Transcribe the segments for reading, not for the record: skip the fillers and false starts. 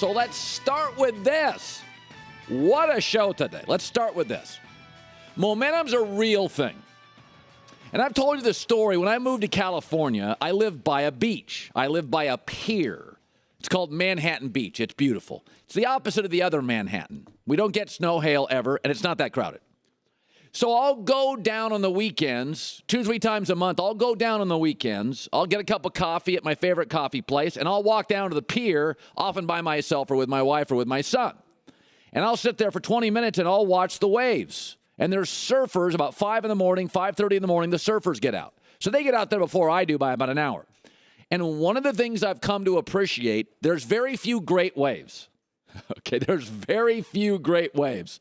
So let's start with this. What a show today. Let's start with this. Momentum's a real thing. And I've told you the story. When I moved to California, I lived by a beach. I lived by a pier. It's called Manhattan Beach. It's beautiful. It's the opposite of the other Manhattan. We don't get snow, hail ever, and it's not that crowded. So I'll go down on the weekends, 2-3 times a month. I'll go down on the weekends. I'll get a cup of coffee at my favorite coffee place, and I'll walk down to the pier, often by myself or with my wife or with my son. And I'll sit there for 20 minutes, and I'll watch the waves. And there's surfers about 5 in the morning, 5:30 in the morning, the surfers get out. So they get out there before I do by about an hour. And one of the things I've come to appreciate, there's very few great waves. Okay, there's very few great waves.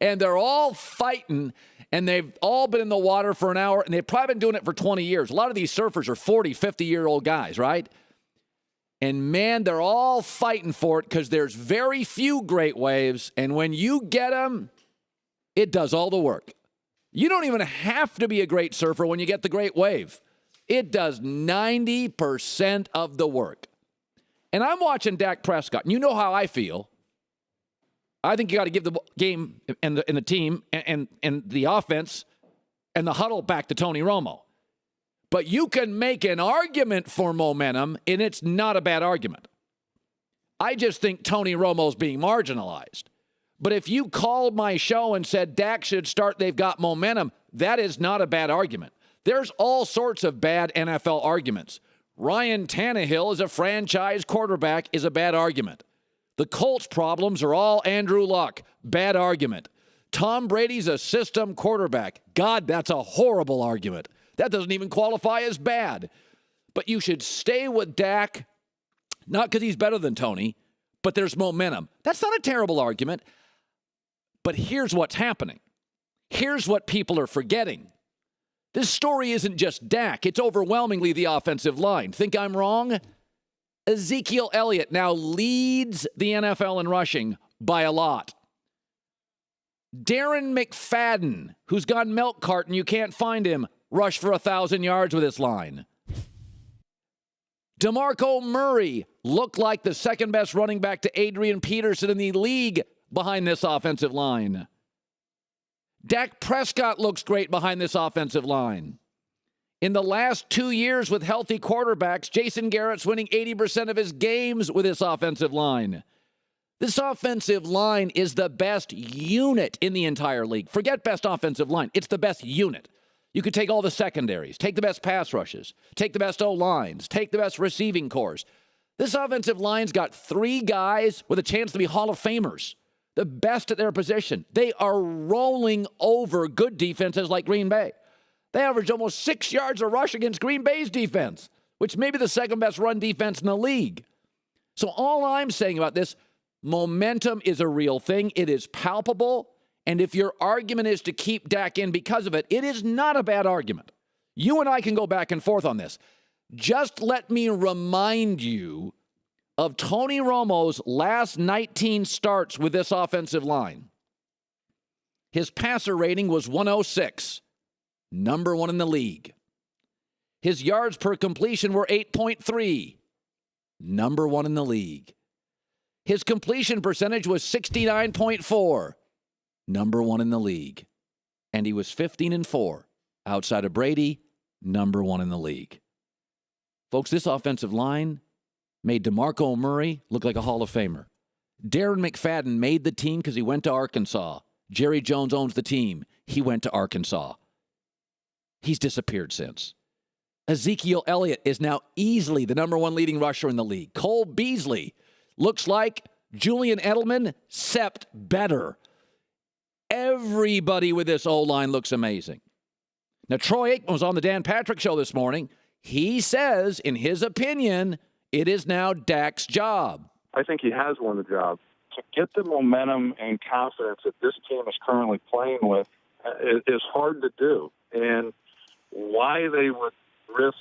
And they're all fighting, and they've all been in the water for an hour, and they've probably been doing it for 20 years. A lot of these surfers are 40, 50-year-old guys, right? And, man, they're all fighting for it because there's very few great waves, and when you get them, it does all the work. You don't even have to be a great surfer when you get the great wave. It does 90% of the work. And I'm watching Dak Prescott, and you know how I feel. I think you got to give the game and the team and the offense and the huddle back to Tony Romo. But you can make an argument for momentum, and it's not a bad argument. I just think Tony Romo's being marginalized. But if you called my show and said Dak should start, they've got momentum, that is not a bad argument. There's all sorts of bad NFL arguments. Ryan Tannehill as a franchise quarterback is a bad argument. The Colts' problems are all Andrew Luck. Bad argument. Tom Brady's a system quarterback. God, that's a horrible argument. That doesn't even qualify as bad. But you should stay with Dak, not because he's better than Tony, but there's momentum. That's not a terrible argument. But here's what's happening. Here's what people are forgetting. This story isn't just Dak. It's overwhelmingly the offensive line. Think I'm wrong? Ezekiel Elliott now leads the NFL in rushing by a lot. Darren McFadden, who's gone milk carton, you can't find him, rushed for 1,000 yards with this line. DeMarco Murray looked like the second-best running back to Adrian Peterson in the league behind this offensive line. Dak Prescott looks great behind this offensive line. In the last 2 years with healthy quarterbacks, Jason Garrett's winning 80% of his games with this offensive line. This offensive line is the best unit in the entire league. Forget best offensive line. It's the best unit. You could take all the secondaries, take the best pass rushes, take the best O-lines, take the best receiving cores. This offensive line's got 3 guys with a chance to be Hall of Famers, the best at their position. They are rolling over good defenses like Green Bay. They averaged almost 6 yards a rush against Green Bay's defense, which may be the second best run defense in the league. So all I'm saying about this, momentum is a real thing. It is palpable. And if your argument is to keep Dak in because of it, it is not a bad argument. You and I can go back and forth on this. Just let me remind you of Tony Romo's last 19 starts with this offensive line. His passer rating was 106. Number 1 in the league. His yards per completion were 8.3. Number 1 in the league. His completion percentage was 69.4. Number 1 in the league. And he was 15-4. Outside of Brady, number 1 in the league. Folks, this offensive line made DeMarco Murray look like a Hall of Famer. Darren McFadden made the team because he went to Arkansas. Jerry Jones owns the team. He went to Arkansas. He's disappeared since. Ezekiel Elliott is now easily the number 1 leading rusher in the league. Cole Beasley looks like Julian Edelman, except better. Everybody with this O-line looks amazing. Now, Troy Aikman was on the Dan Patrick Show this morning. He says, in his opinion, it is now Dak's job. I think he has won the job. To get the momentum and confidence that this team is currently playing with is hard to do. And why they would risk,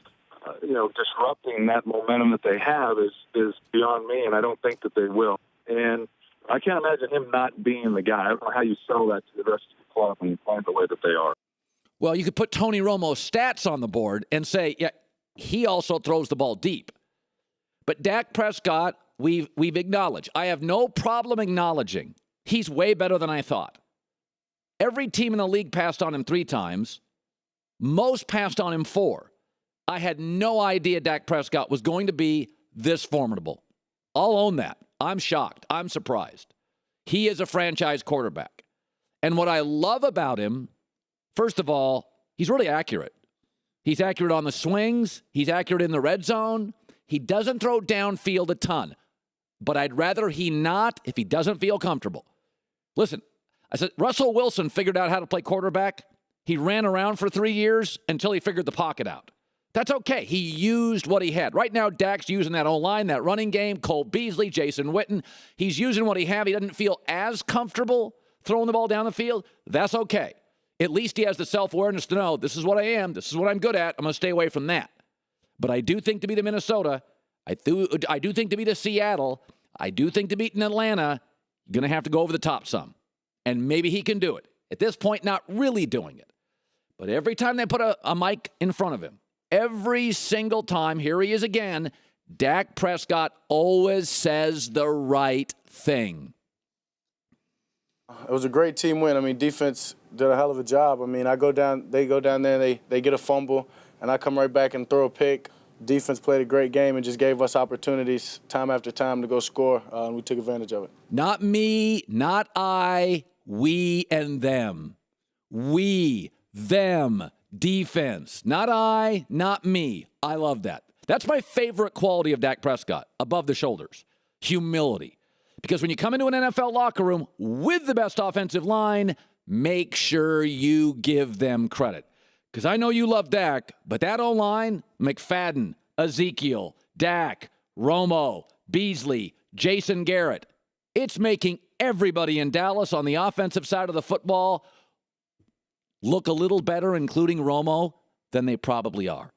disrupting that momentum that they have is beyond me, and I don't think that they will. And I can't imagine him not being the guy. I don't know how you sell that to the rest of the club when you play the way that they are. Well, you could put Tony Romo's stats on the board and say, yeah, he also throws the ball deep. But Dak Prescott we've acknowledged. I have no problem acknowledging he's way better than I thought. Every team in the league passed on him 3 times. Most passed on him 4. I had no idea Dak Prescott was going to be this formidable. I'll own that. I'm shocked. I'm surprised. He is a franchise quarterback. And what I love about him, first of all, he's really accurate. He's accurate on the swings. He's accurate in the red zone. He doesn't throw downfield a ton. But I'd rather he not if he doesn't feel comfortable. Listen, I said, Russell Wilson figured out how to play quarterback. He ran around for 3 years until he figured the pocket out. That's okay. He used what he had. Right now, Dak's using that O-line, that running game, Cole Beasley, Jason Witten. He's using what he had. He doesn't feel as comfortable throwing the ball down the field. That's okay. At least he has the self-awareness to know this is what I am. This is what I'm good at. I'm going to stay away from that. But I do think to beat Minnesota, I do think to beat Seattle, I do think to beat Atlanta, you're going to have to go over the top some. And maybe he can do it. At this point, not really doing it. But every time they put a mic in front of him, every single time, here he is again, Dak Prescott always says the right thing. It was a great team win. I mean, defense did a hell of a job. I mean, they go down there, they get a fumble, and I come right back and throw a pick. Defense played a great game and just gave us opportunities time after time to go score, and we took advantage of it. Not me, not I, we and them. We, them, defense. Not I, not me. I love that. That's my favorite quality of Dak Prescott, above the shoulders. Humility. Because when you come into an NFL locker room with the best offensive line, make sure you give them credit. Because I know you love Dak, but that O-line, McFadden, Ezekiel, Dak, Romo, Beasley, Jason Garrett, it's making everybody in Dallas on the offensive side of the football look a little better, including Romo, than they probably are.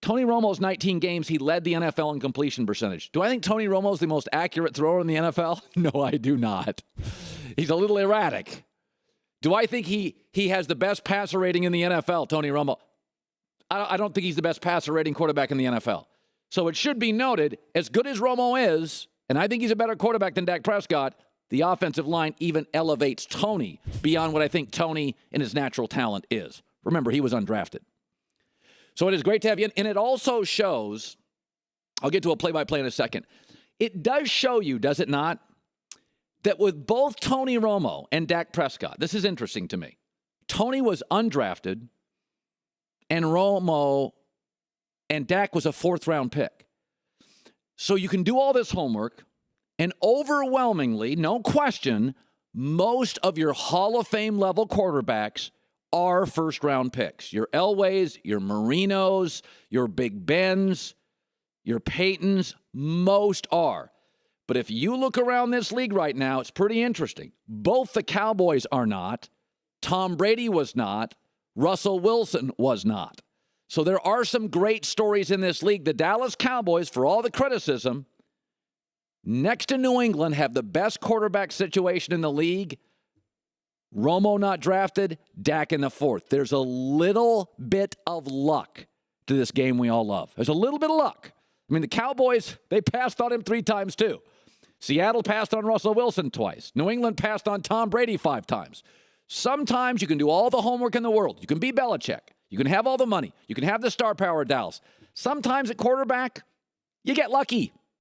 Tony Romo's 19 games, he led the NFL in completion percentage. Do I think Tony Romo's the most accurate thrower in the NFL? No, I do not. He's a little erratic. Do I think he has the best passer rating in the NFL, Tony Romo? I don't think he's the best passer rating quarterback in the NFL. So it should be noted, as good as Romo is, and I think he's a better quarterback than Dak Prescott, the offensive line even elevates Tony beyond what I think Tony in his natural talent is. Remember, he was undrafted. So it is great to have you. And it also shows, I'll get to a play-by-play in a second. It does show you, does it not, that with both Tony Romo and Dak Prescott, this is interesting to me. Tony was undrafted, and Romo and Dak was a 4th-round pick. So you can do all this homework, and overwhelmingly, no question, most of your Hall of Fame level quarterbacks are first-round picks. Your Elways, your Marinos, your Big Bens, your Peytons, most are. But if you look around this league right now, it's pretty interesting. Both the Cowboys are not. Tom Brady was not. Russell Wilson was not. So there are some great stories in this league. The Dallas Cowboys, for all the criticism, next to New England, have the best quarterback situation in the league. Romo not drafted, Dak in the 4th. There's a little bit of luck to this game we all love. There's a little bit of luck. I mean, the Cowboys, they passed on him 3 times too. Seattle passed on Russell Wilson twice. New England passed on Tom Brady 5 times. Sometimes you can do all the homework in the world. You can be Belichick. You can have all the money. You can have the star power of Dallas. Sometimes at quarterback, you get lucky.